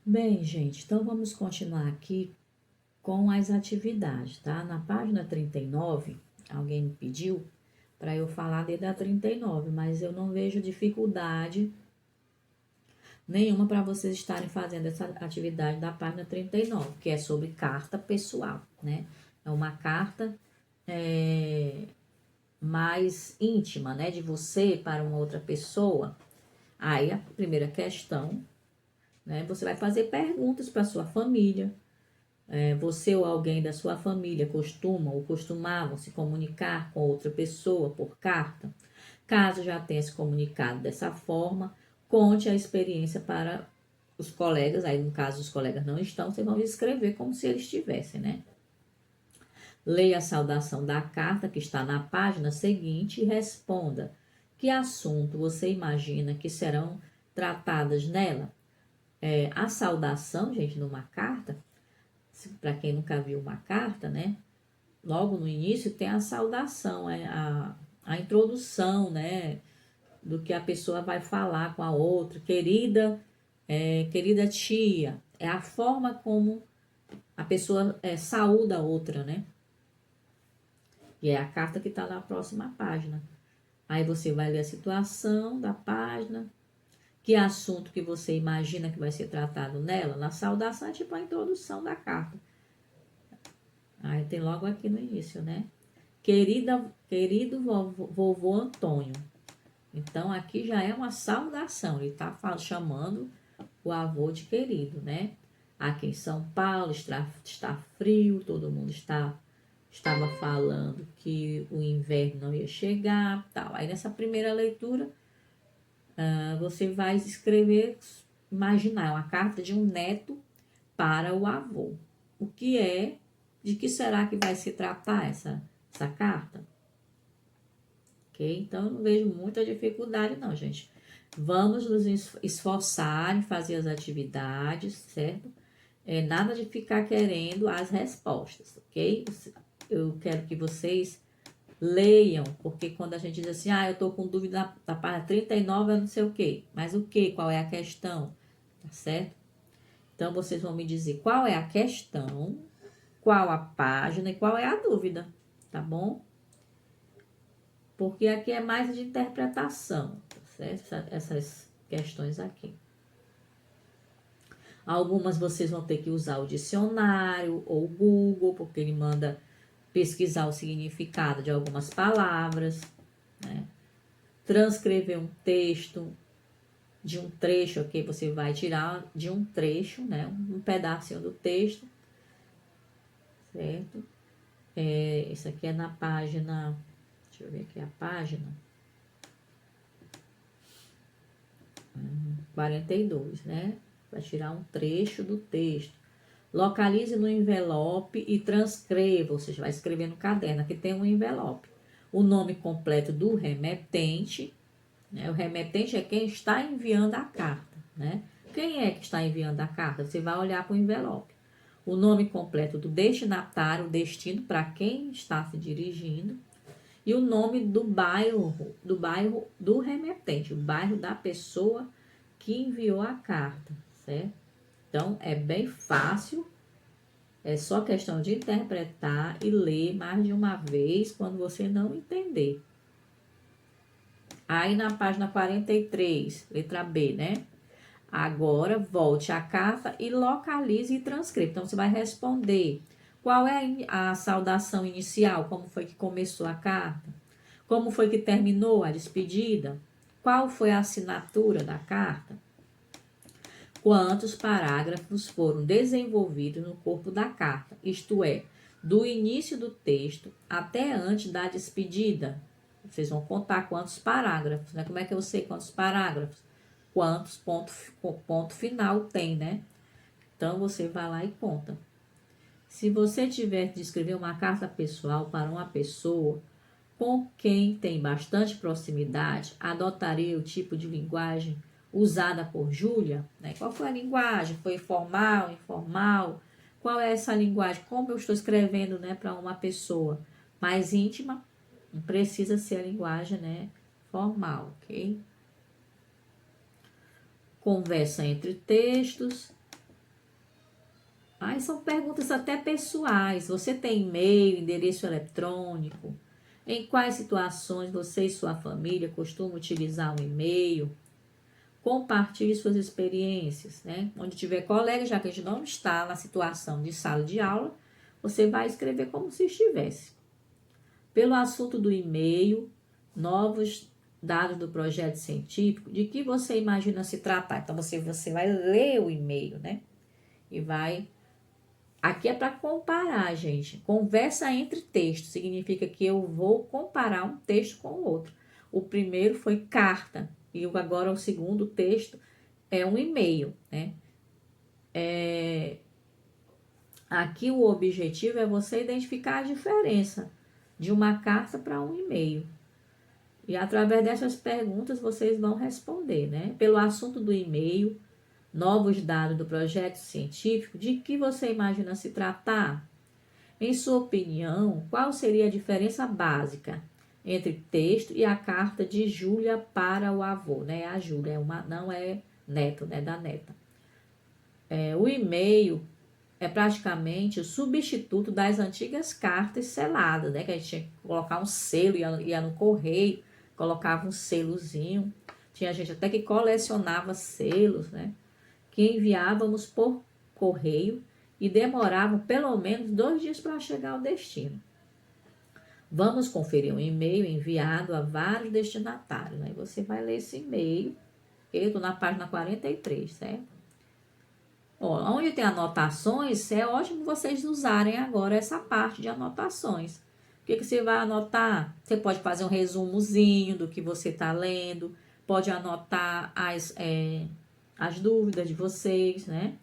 Bem, gente, então vamos continuar aqui com as atividades, tá? Na página 39, alguém me pediu para eu falar desde a 39, mas eu não vejo dificuldade nenhuma para vocês estarem fazendo essa atividade da página 39, que é sobre carta pessoal, né? É uma carta mais íntima, né? De você para uma outra pessoa. Aí a primeira questão, né? Você vai fazer perguntas para sua família. Você ou alguém da sua família costuma ou costumavam se comunicar com outra pessoa por carta? Caso já tenha se comunicado dessa forma, conte a experiência para os colegas. Aí, no caso, os colegas não estão, vocês vão escrever como se eles estivessem, né? Leia a saudação da carta que está na página seguinte e responda: que assunto você imagina que serão tratadas nela? A saudação, gente, numa carta, para quem nunca viu uma carta, né? Logo no início tem a saudação, a introdução, né? Do que a pessoa vai falar com a outra. Querida tia. É a forma como a pessoa saúda a outra, né? E é a carta que está na próxima página. Aí você vai ler a situação da página, que assunto que você imagina que vai ser tratado nela. Na saudação é tipo a introdução da carta. Aí tem logo aqui no início, né? Querido vovô Antônio. Então aqui já é uma saudação. Ele está chamando o avô de querido, né? Aqui em São Paulo está frio, todo mundo estava falando que o inverno não ia chegar, tal. Aí nessa primeira leitura, você vai escrever, imaginar uma carta de um neto para o avô. De que será que vai se tratar essa carta? Ok? Então eu não vejo muita dificuldade não, gente. Vamos nos esforçar em fazer as atividades, certo? Nada de ficar querendo as respostas, ok? Eu quero que vocês leiam, porque quando a gente diz assim, eu tô com dúvida da página 39, eu não sei o quê. Mas o quê? Qual é a questão? Tá certo? Então, vocês vão me dizer qual é a questão, qual a página e qual é a dúvida, tá bom? Porque aqui é mais de interpretação, tá certo? Essas questões aqui. Algumas vocês vão ter que usar o dicionário ou o Google, porque ele manda pesquisar o significado de algumas palavras, né? Transcrever um texto de um trecho, ok? Você vai tirar de um trecho, né? Um pedacinho do texto, certo? Isso aqui é na página, deixa eu ver aqui a página 42, né? Vai tirar um trecho do texto. Localize no envelope e transcreva, ou seja, vai escrever no caderno. Aqui tem um envelope. O nome completo do remetente, né? O remetente é quem está enviando a carta, né? Quem é que está enviando a carta? Você vai olhar para o envelope. O nome completo do destinatário, o destino para quem está se dirigindo, e o nome do bairro do remetente, o bairro da pessoa que enviou a carta, certo? Então, é bem fácil, é só questão de interpretar e ler mais de uma vez quando você não entender. Aí na página 43, letra B, né? Agora, volte à carta e localize e transcreva. Então, você vai responder qual é a saudação inicial, como foi que começou a carta, como foi que terminou a despedida, qual foi a assinatura da carta, quantos parágrafos foram desenvolvidos no corpo da carta, isto é, do início do texto até antes da despedida. Vocês vão contar quantos parágrafos, né? Como é que eu sei quantos parágrafos? Quantos ponto final tem, né? Então, você vai lá e conta. Se você tiver de escrever uma carta pessoal para uma pessoa com quem tem bastante proximidade, adotaria o tipo de linguagem usada por Júlia, né? Qual foi a linguagem? Foi formal, informal? Qual é essa linguagem? Como eu estou escrevendo, né, para uma pessoa mais íntima? Não precisa ser a linguagem, né, formal, ok? Conversa entre textos. Aí são perguntas até pessoais. Você tem e-mail, endereço eletrônico? Em quais situações você e sua família costumam utilizar o e-mail? Compartilhe suas experiências, né? Onde tiver colega, já que a gente não está na situação de sala de aula, você vai escrever como se estivesse. Pelo assunto do e-mail, novos dados do projeto científico, de que você imagina se tratar. Então, você vai ler o e-mail, né? E vai... Aqui é para comparar, gente. Conversa entre textos. Significa que eu vou comparar um texto com o outro. O primeiro foi carta. E agora o segundo texto é um e-mail, né? Aqui o objetivo é você identificar a diferença de uma carta para um e-mail. E através dessas perguntas vocês vão responder, né? Pelo assunto do e-mail, novos dados do projeto científico, de que você imagina se tratar? Em sua opinião, qual seria a diferença básica entre texto e a carta de Júlia para o avô, né? A Júlia não é neto, né? Da neta. O e-mail é praticamente o substituto das antigas cartas seladas, né? Que a gente tinha que colocar um selo, ia no correio, colocava um selozinho. Tinha gente até que colecionava selos, né? Que enviávamos por correio e demoravam pelo menos 2 dias para chegar ao destino. Vamos conferir um e-mail enviado a vários destinatários, né? Você vai ler esse e-mail. Eu estou na página 43, certo? Ó, onde tem anotações, é ótimo vocês usarem agora essa parte de anotações. O que você vai anotar? Você pode fazer um resumozinho do que você está lendo, pode anotar as dúvidas de vocês, né?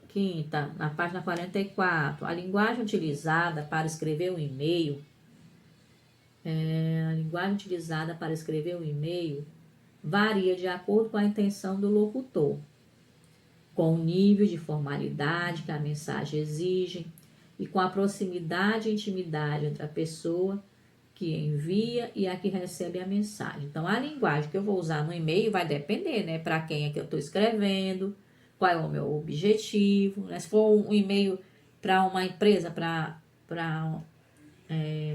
Quinta, na página 44, a linguagem utilizada para escrever um e-mail, varia de acordo com a intenção do locutor, com o nível de formalidade que a mensagem exige e com a proximidade e intimidade entre a pessoa que envia e a que recebe a mensagem. Então, a linguagem que eu vou usar no e-mail vai depender, né? Para quem é que eu estou escrevendo, qual é o meu objetivo, né? Se for um e-mail para uma empresa,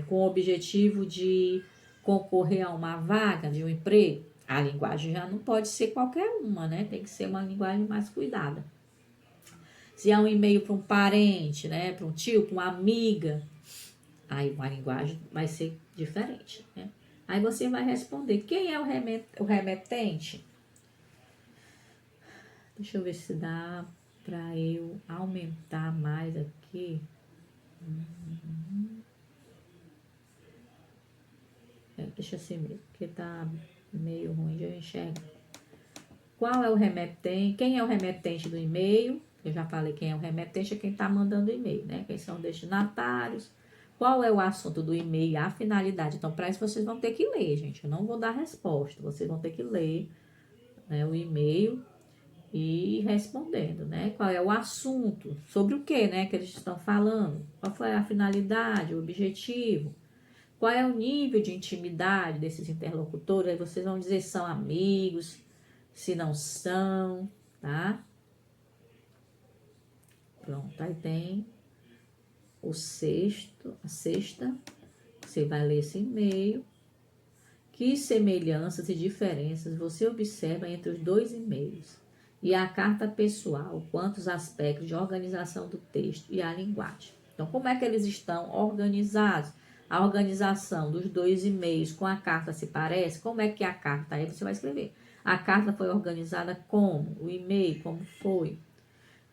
com o objetivo de concorrer a uma vaga de um emprego, a linguagem já não pode ser qualquer uma, né? Tem que ser uma linguagem mais cuidada. Se é um e-mail para um parente, né? Para um tio, para uma amiga, aí a linguagem vai ser diferente, né? Aí você vai responder, quem é o remetente? Deixa eu ver se dá para eu aumentar mais aqui. Deixa assim mesmo, porque tá meio ruim de eu enxergar. Qual é o remetente? Quem é o remetente do e-mail? Eu já falei quem é o remetente, é quem está mandando o e-mail, né? Quem são os destinatários. Qual é o assunto do e-mail, a finalidade. Então, para isso, vocês vão ter que ler, gente. Eu não vou dar resposta. Vocês vão ter que ler, né, o e-mail e ir respondendo, né? Qual é o assunto, sobre o que, né, que eles estão falando. Qual foi a finalidade, o objetivo. Qual é o nível de intimidade desses interlocutores. Aí vocês vão dizer se são amigos, se não são, tá? Pronto, aí tem a sexta, você vai ler esse e-mail. Que semelhanças e diferenças você observa entre os 2 e-mails? E a carta pessoal, quantos aspectos de organização do texto e a linguagem. Então, como é que eles estão organizados? A organização dos 2 e-mails com a carta se parece? Como é que a carta, aí você vai escrever. A carta foi organizada como? O e-mail, como foi?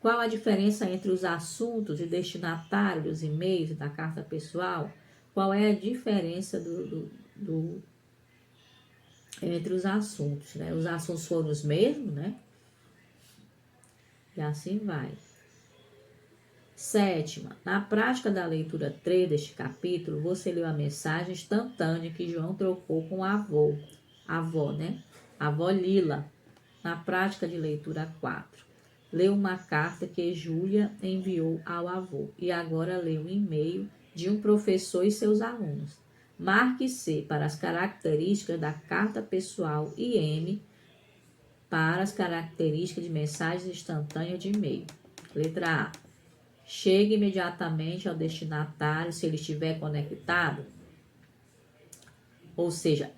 Qual a diferença entre os assuntos e destinatário dos e-mails e da carta pessoal? Qual é a diferença entre os assuntos, né? Os assuntos foram os mesmos, né? E assim vai. 7ª, na prática da leitura 3 deste capítulo, você leu a mensagem instantânea que João trocou com o avô, a avó, né? A avó Lila. Na prática de leitura 4, leu uma carta que Júlia enviou ao avô e agora leu um e-mail de um professor e seus alunos. Marque C para as características da carta pessoal e M para as características de mensagens instantâneas de e-mail. Letra A. Chegue imediatamente ao destinatário se ele estiver conectado. Ou seja,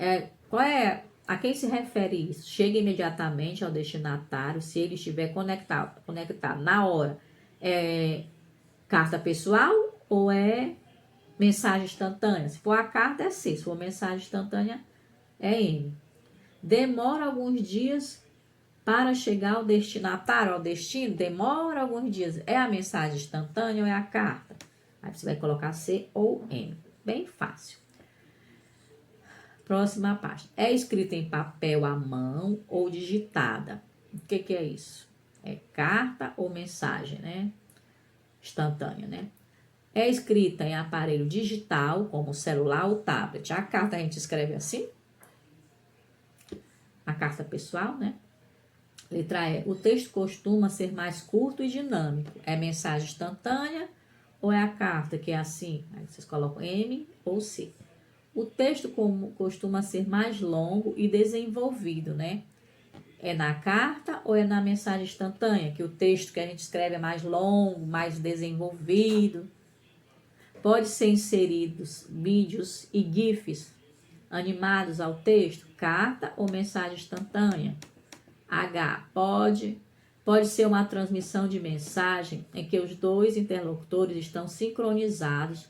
a quem se refere isso? Chegue imediatamente ao destinatário se ele estiver conectado na hora. É carta pessoal ou é mensagem instantânea? Se for a carta, é C. Se for mensagem instantânea, é M. Demora alguns dias para chegar ao destinatário, ao destino. Demora alguns dias. É a mensagem instantânea ou é a carta? Aí você vai colocar C ou M. Bem fácil. Próxima página. É escrita em papel à mão ou digitada? O que é isso? É carta ou mensagem, né? Instantânea, né? É escrita em aparelho digital, como celular ou tablet. A carta a gente escreve assim. A carta pessoal, né? Letra E. O texto costuma ser mais curto e dinâmico. É mensagem instantânea ou é a carta que é assim? Aí vocês colocam M ou C. O texto costuma ser mais longo e desenvolvido, né? É na carta ou é na mensagem instantânea? Que o texto que a gente escreve é mais longo, mais desenvolvido. Pode ser inseridos vídeos e GIFs animados ao texto, carta ou mensagem instantânea? H. Pode ser uma transmissão de mensagem em que os dois interlocutores estão sincronizados,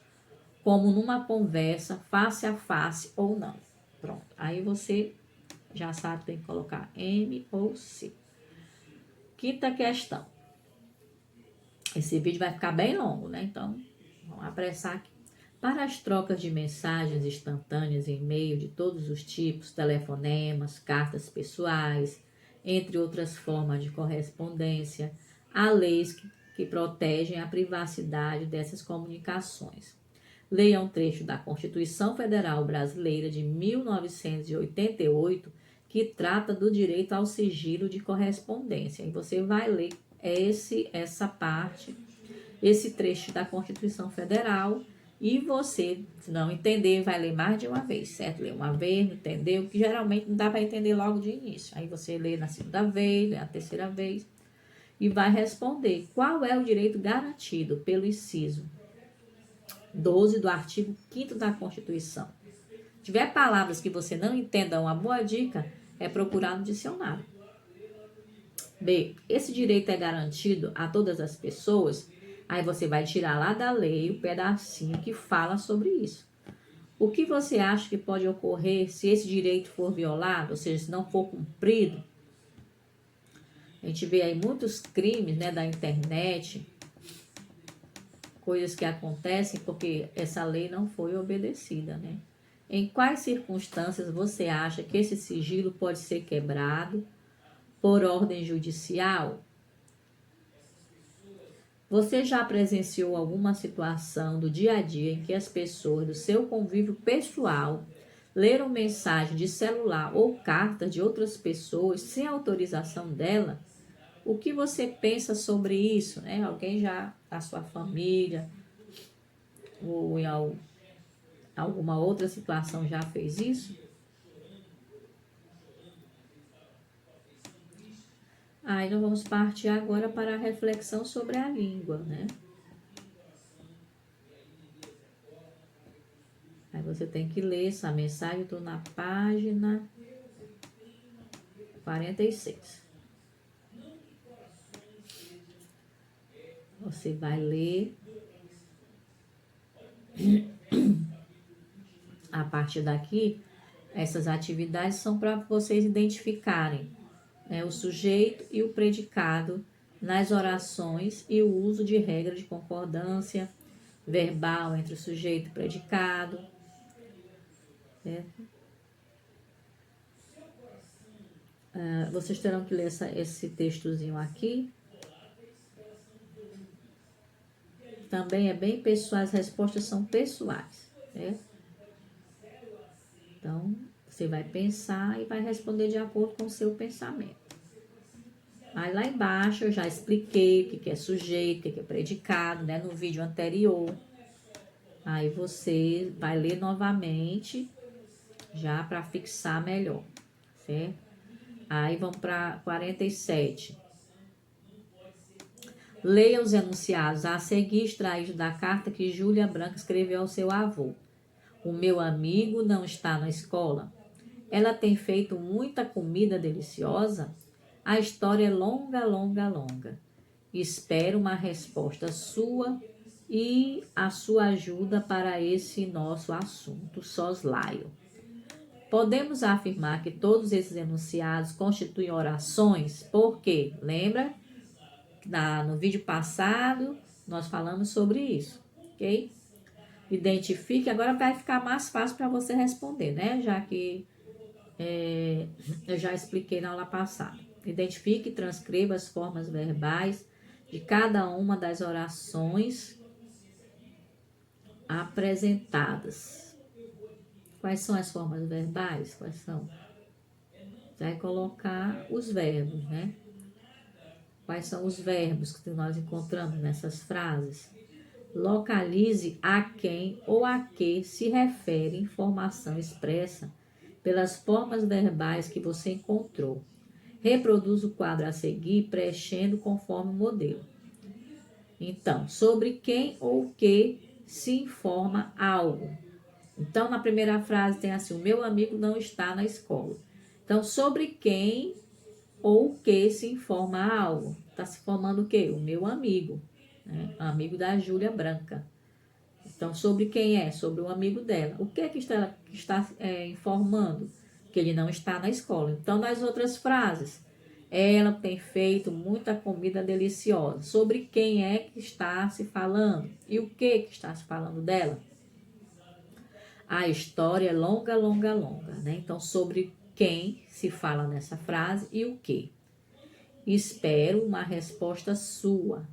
como numa conversa face a face ou não. Pronto. Aí você já sabe que tem que colocar M ou C. Quinta questão. Esse vídeo vai ficar bem longo, né? Então, vamos apressar aqui. Para as trocas de mensagens instantâneas em e-mail de todos os tipos, telefonemas, cartas pessoais, entre outras formas de correspondência, há leis que protegem a privacidade dessas comunicações. Leia um trecho da Constituição Federal Brasileira de 1988, que trata do direito ao sigilo de correspondência. E você vai ler essa parte, esse trecho da Constituição Federal, e você, se não entender, vai ler mais de uma vez, certo? Lê uma vez, não entendeu, que geralmente não dá para entender logo de início. Aí você lê na segunda vez, lê na terceira vez, e vai responder qual é o direito garantido pelo inciso 12 do artigo 5º da Constituição. Se tiver palavras que você não entenda, uma boa dica é procurar no dicionário. B. Esse direito é garantido a todas as pessoas? Aí você vai tirar lá da lei o pedacinho que fala sobre isso. O que você acha que pode ocorrer se esse direito for violado, ou seja, se não for cumprido? A gente vê aí muitos crimes, né, da internet, coisas que acontecem porque essa lei não foi obedecida, né? Em quais circunstâncias você acha que esse sigilo pode ser quebrado por ordem judicial? Você já presenciou alguma situação do dia a dia em que as pessoas do seu convívio pessoal leram mensagem de celular ou carta de outras pessoas sem autorização dela? O que você pensa sobre isso, né? Alguém já da sua família ou em alguma outra situação já fez isso? Aí nós vamos partir agora para a reflexão sobre a língua, né? Aí você tem que ler essa mensagem, estou na página 46. Você vai ler a partir daqui. Essas atividades são para vocês identificarem, né, o sujeito e o predicado nas orações e o uso de regra de concordância verbal entre o sujeito e o predicado, certo? Vocês terão que ler esse textozinho aqui. Também é bem pessoal, as respostas são pessoais, certo? Então, você vai pensar e vai responder de acordo com o seu pensamento. Aí lá embaixo eu já expliquei o que é sujeito, o que é predicado, né, no vídeo anterior. Aí você vai ler novamente, já para fixar melhor, certo? Aí vamos para 47. Leia os enunciados a seguir extraídos da carta que Júlia Branco escreveu ao seu avô. O meu amigo não está na escola. Ela tem feito muita comida deliciosa? A história é longa, longa, longa. Espero uma resposta sua e a sua ajuda para esse nosso assunto soslaio. Podemos afirmar que todos esses enunciados constituem orações, porque, lembra? No vídeo passado, nós falamos sobre isso, ok? Identifique, agora vai ficar mais fácil para você responder, né? Já que eu já expliquei na aula passada. Identifique e transcreva as formas verbais de cada uma das orações apresentadas. Quais são as formas verbais? Quais são? Você vai colocar os verbos, né? Quais são os verbos que nós encontramos nessas frases? Localize a quem ou a que se refere informação expressa pelas formas verbais que você encontrou. Reproduza o quadro a seguir, preenchendo conforme o modelo. Então, sobre quem ou que se informa algo. Então, na primeira frase tem assim, o meu amigo não está na escola. Então, sobre quem ou que se informa algo. Está se formando o quê? O meu amigo, né? Amigo da Júlia Branca. Então, sobre quem é? Sobre o amigo dela. O que é que está informando? Que ele não está na escola. Então, nas outras frases, ela tem feito muita comida deliciosa. Sobre quem é que está se falando? E o que está se falando dela? A história é longa, longa, longa, né? Então, sobre quem se fala nessa frase e o que. Espero uma resposta sua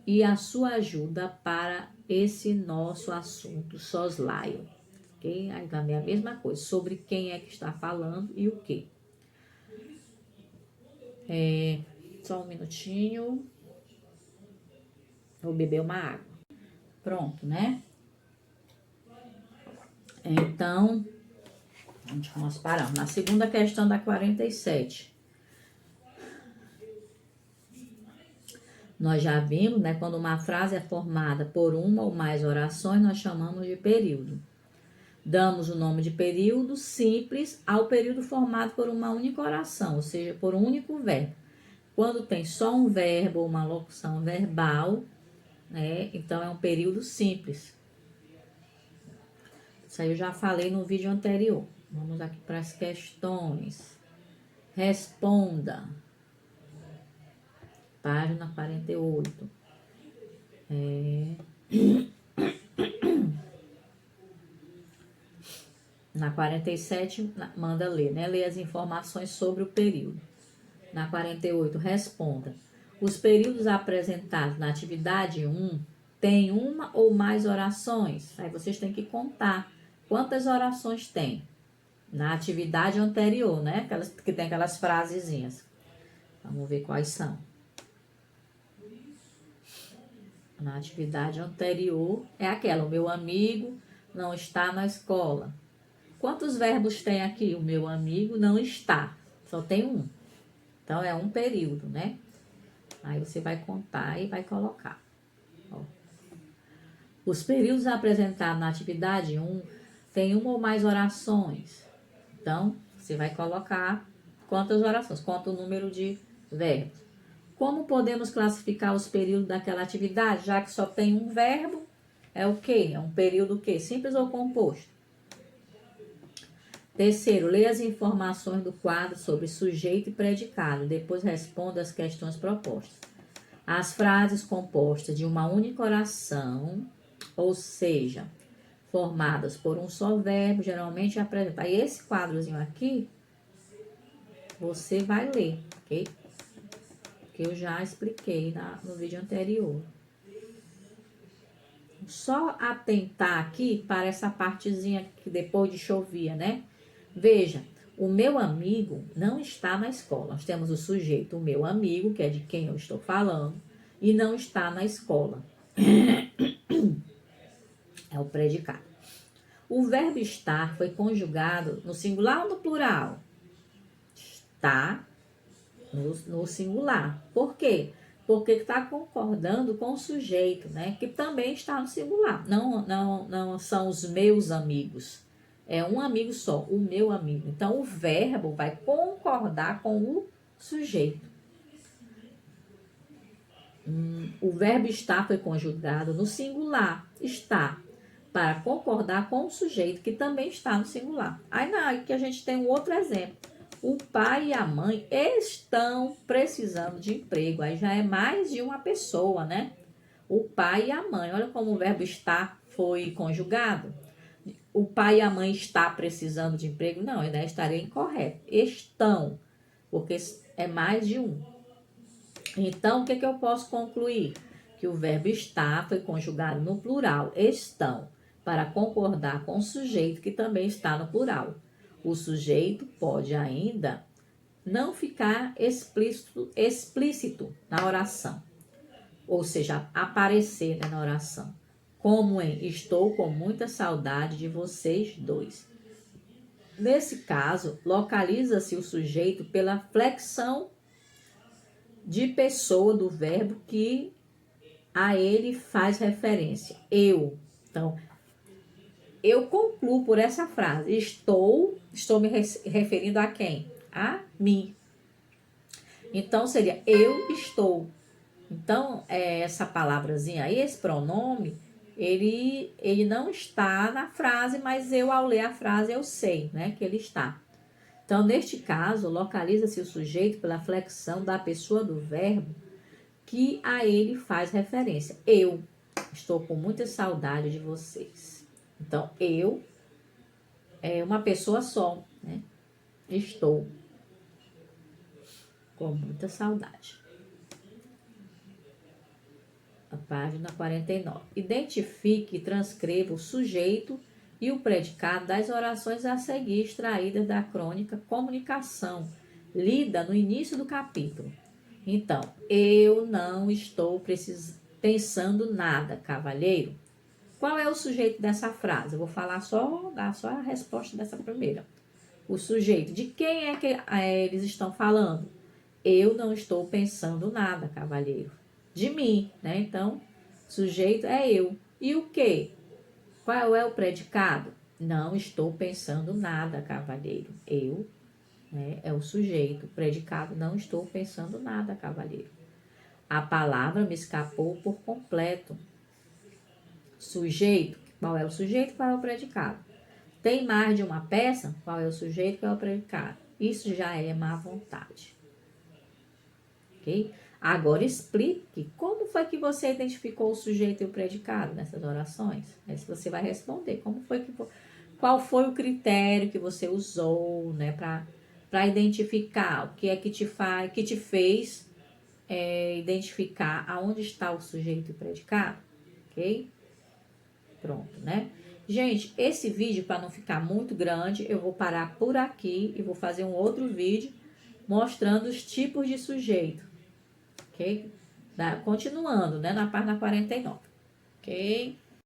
e a sua ajuda para esse nosso assunto soslaio. Ok? Aí também a mesma coisa, sobre quem é que está falando e o que. Só um minutinho. Vou beber uma água. Pronto, né? Então, onde nós paramos? Na segunda questão da 47. Nós já vimos, né? Quando uma frase é formada por uma ou mais orações, nós chamamos de período. Damos o nome de período simples ao período formado por uma única oração, ou seja, por um único verbo. Quando tem só um verbo ou uma locução verbal, né? Então é um período simples. Isso aí eu já falei no vídeo anterior. Vamos aqui para as questões. Responda. Página 48. Na 47, manda ler, né? Lê as informações sobre o período. Na 48, responda. Os períodos apresentados na atividade 1 têm uma ou mais orações. Aí vocês têm que contar quantas orações tem na atividade anterior, né? Que tem aquelas frasezinhas. Vamos ver quais são. Na atividade anterior é aquela, o meu amigo não está na escola. Quantos verbos tem aqui? O meu amigo não está. Só tem um. Então, é um período, né? Aí você vai contar e vai colocar. Ó. Os períodos apresentados na atividade 1 têm uma ou mais orações. Então, você vai colocar quantas orações, quanto o número de verbos. Como podemos classificar os períodos daquela atividade, já que só tem um verbo? É o quê? É um período o quê? Simples ou composto? Terceiro, leia as informações do quadro sobre sujeito e predicado. Depois responda as questões propostas. As frases compostas de uma única oração, ou seja, formadas por um só verbo, geralmente apresentam. Aí esse quadrozinho aqui, você vai ler, ok? Que eu já expliquei no vídeo anterior. Só atentar aqui para essa partezinha que depois de chovia, né? Veja, o meu amigo não está na escola. Nós temos o sujeito, o meu amigo, que é de quem eu estou falando, e não está na escola. É o predicado. O verbo estar foi conjugado no singular ou no plural? está no singular. Por quê? Porque está concordando com o sujeito, né? Que também está no singular. Não são os meus amigos. É um amigo só, o meu amigo. Então, o verbo vai concordar com o sujeito. O verbo estar foi conjugado no singular. Está. Para concordar com o sujeito que também está no singular. Aí aqui a gente tem um outro exemplo. O pai e a mãe estão precisando de emprego. Aí já é mais de uma pessoa, né? O pai e a mãe. Olha como o verbo estar foi conjugado. O pai e a mãe está precisando de emprego? Não, ainda estaria incorreto. Estão, porque é mais de um. Então, o que eu posso concluir? Que o verbo estar foi conjugado no plural, estão, para concordar com o sujeito que também está no plural. O sujeito pode ainda não ficar explícito na oração, ou seja, aparecer, né, na oração, como em estou com muita saudade de vocês dois. Nesse caso, localiza-se o sujeito pela flexão de pessoa do verbo que a ele faz referência. Eu. Então, eu concluo por essa frase. Estou me referindo a quem? A mim. Então, seria eu estou. Então, essa palavrazinha aí, esse pronome, ele não está na frase, mas eu, ao ler a frase, eu sei, né, que ele está. Então, neste caso, localiza-se o sujeito pela flexão da pessoa do verbo que a ele faz referência. Eu estou com muita saudade de vocês. Então, eu é uma pessoa só, né? Estou com muita saudade. A página 49. Identifique e transcreva o sujeito e o predicado das orações a seguir extraídas da crônica Comunicação, lida no início do capítulo. Então, eu não estou pensando nada, cavalheiro. Qual é o sujeito dessa frase? Eu vou falar dar só a resposta dessa primeira. O sujeito, de quem é que eles estão falando? Eu não estou pensando nada, cavalheiro. De mim, né? Então, sujeito é eu. E o quê? Qual é o predicado? Não estou pensando nada, cavalheiro. Eu, né, é o sujeito. Predicado, não estou pensando nada, cavalheiro. A palavra me escapou por completo. Sujeito, qual é o sujeito, qual é o predicado? Tem mais de uma peça? Qual é o sujeito, qual é o predicado? Isso já é má vontade. Ok? Agora explique como foi que você identificou o sujeito e o predicado nessas orações. Aí você vai responder qual foi o critério que você usou, né, para identificar o que é que te fez identificar aonde está o sujeito e o predicado, ok? Pronto, né? Gente, esse vídeo, para não ficar muito grande, eu vou parar por aqui e vou fazer um outro vídeo mostrando os tipos de sujeito, ok? Continuando, né, na página 49, ok?